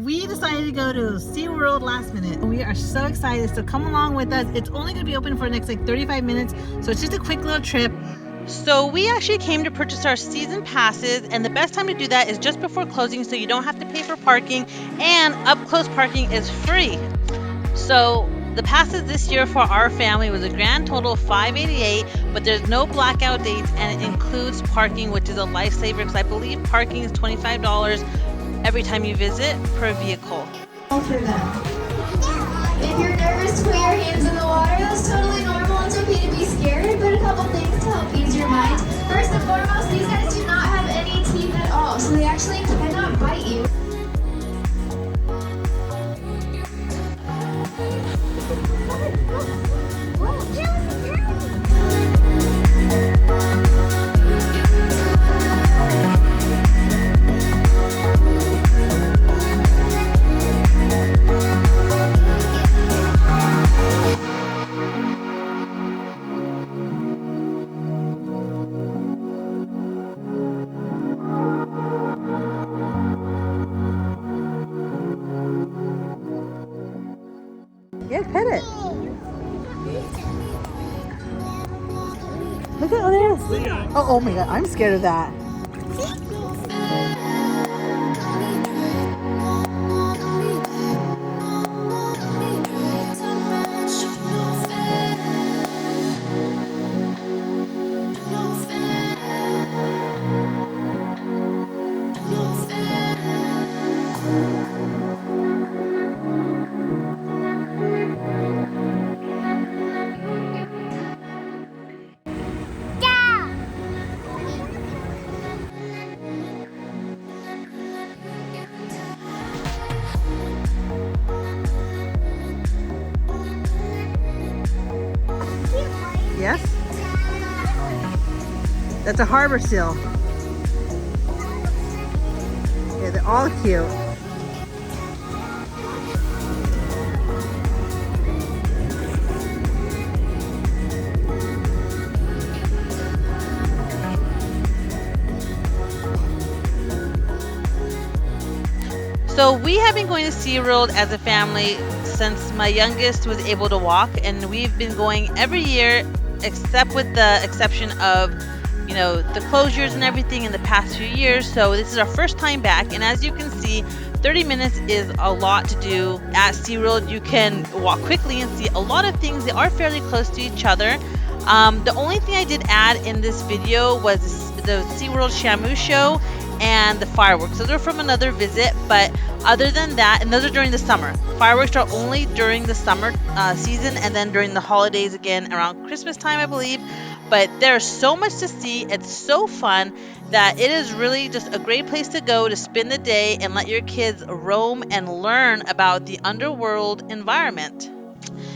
We decided to go to SeaWorld last minute. We are so excited, so come along with us. It's only going to be open for the next like 35 minutes, so it's just a quick little trip. So we actually came to purchase our season passes, and the best time to do that is just before closing, so you don't have to pay for parking, and up close parking is free. So the passes this year for our family was a grand total of $588, but there's no blackout dates, and it includes parking, which is a lifesaver because I believe parking is $25 every time you visit per vehicle. If you're nervous to put your hands in the water, that's totally normal. It's okay to be scared, but a couple things to help ease your mind. First and foremost, these guys do not have any teeth at all, so they actually cannot bite you. Yeah, pet it. Look at, oh, there it is. Oh my God, I'm scared of that. Yes? That's a harbor seal. Yeah, they're all cute. So we have been going to SeaWorld as a family since my youngest was able to walk, and we've been going every year except with the exception of, you know, the closures and everything in the past few years. So this is our first time back, and as you can see, 30 minutes is a lot to do at SeaWorld. You can walk quickly and see a lot of things. They are fairly close to each other. The only thing I did add in this video was the SeaWorld Shamu show and the fireworks. Those are from another visit, but other than that, and those are during the summer. Fireworks are only during the summer season, and then during the holidays again around Christmas time, I believe. But there's so much to see. It's so fun that it is really just a great place to go to spend the day and let your kids roam and learn about the underworld environment.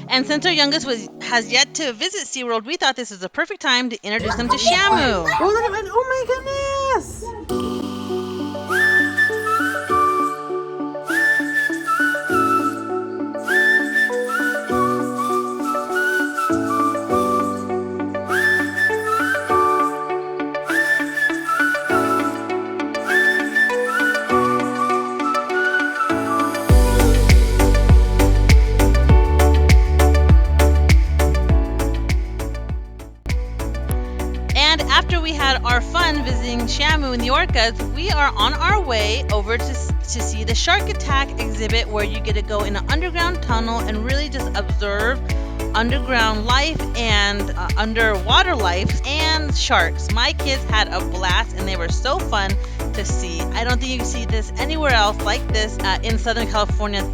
And since our youngest has yet to visit SeaWorld, we thought this was the perfect time to introduce them to Shamu. Oh, look at it. Oh my goodness. After we had our fun visiting Shamu and the orcas, we are on our way over to see the shark attack exhibit, where you get to go in an underground tunnel and really just observe underground life and underwater life and sharks. My kids had a blast and they were so fun to see. I don't think you can see this anywhere else like this in Southern California.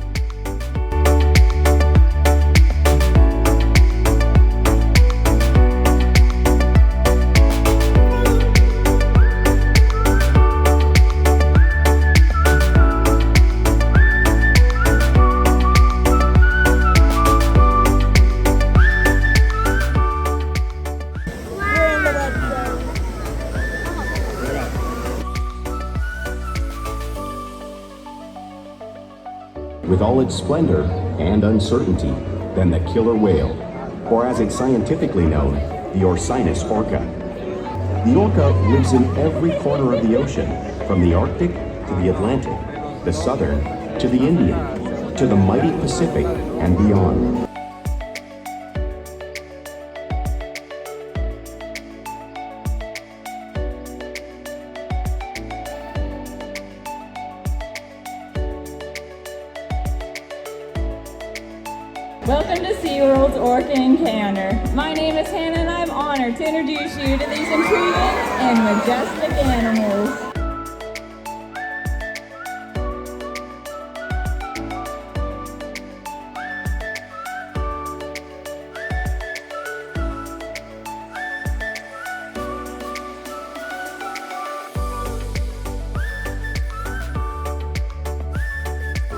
with all its splendor and uncertainty, than the killer whale, or as it's scientifically known, the Orcinus orca. The orca lives in every corner of the ocean, from the Arctic to the Atlantic, the Southern to the Indian, to the mighty Pacific and beyond. Welcome to SeaWorld's Orca Encounter. My name is Hannah and I'm honored to introduce you to these intriguing and majestic animals.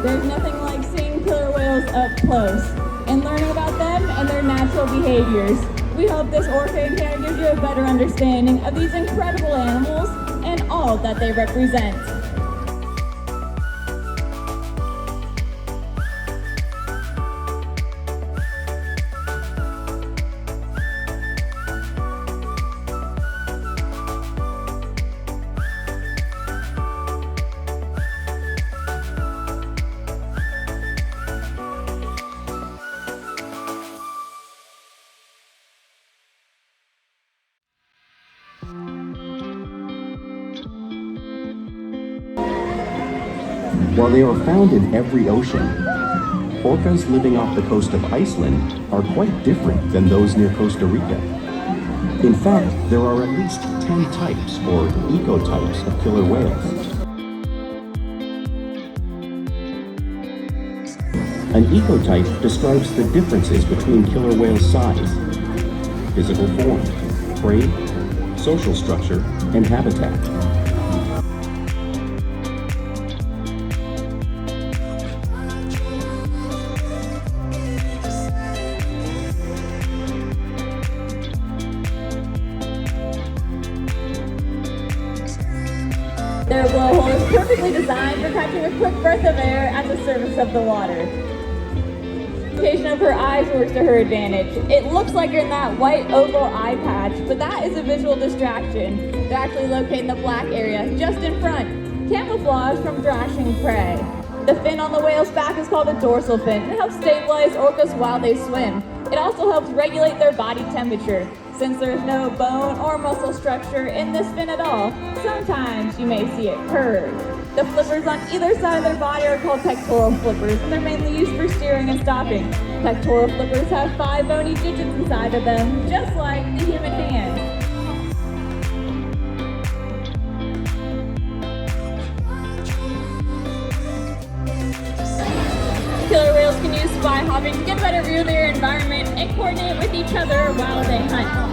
There's nothing like seeing killer whales up close and learning about them and their natural behaviors. We hope this Orca Encounter gives you a better understanding of these incredible animals and all that they represent. While they are found in every ocean, orcas living off the coast of Iceland are quite different than those near Costa Rica. In fact, there are at least 10 types or ecotypes of killer whales. An ecotype describes the differences between killer whales' size, physical form, prey, social structure, and habitat. Their blowhole is perfectly designed for catching a quick breath of air at the surface of the water. The location of her eyes works to her advantage. It looks like you're in that white oval eye patch, but that is a visual distraction. They're actually located in the black area just in front, camouflage from thrashing prey. The fin on the whale's back is called a dorsal fin. It helps stabilize orcas while they swim. It also helps regulate their body temperature. Since there's no bone or muscle structure in this fin at all, sometimes you may see it curve. The flippers on either side of their body are called pectoral flippers, and they're mainly used for steering and stopping. Pectoral flippers have 5 bony digits inside of them, just like the human hand. Killer whales can use spy hopping to get a better view of their environment and coordinate with each other while they hunt.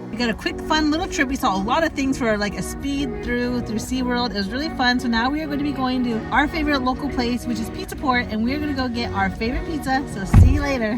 We got a quick fun little trip. We saw a lot of things for like a speed through SeaWorld. It was really fun. So now we are going to be going to our favorite local place, which is Pizza Port, and we're going to go get our favorite pizza. So see you later.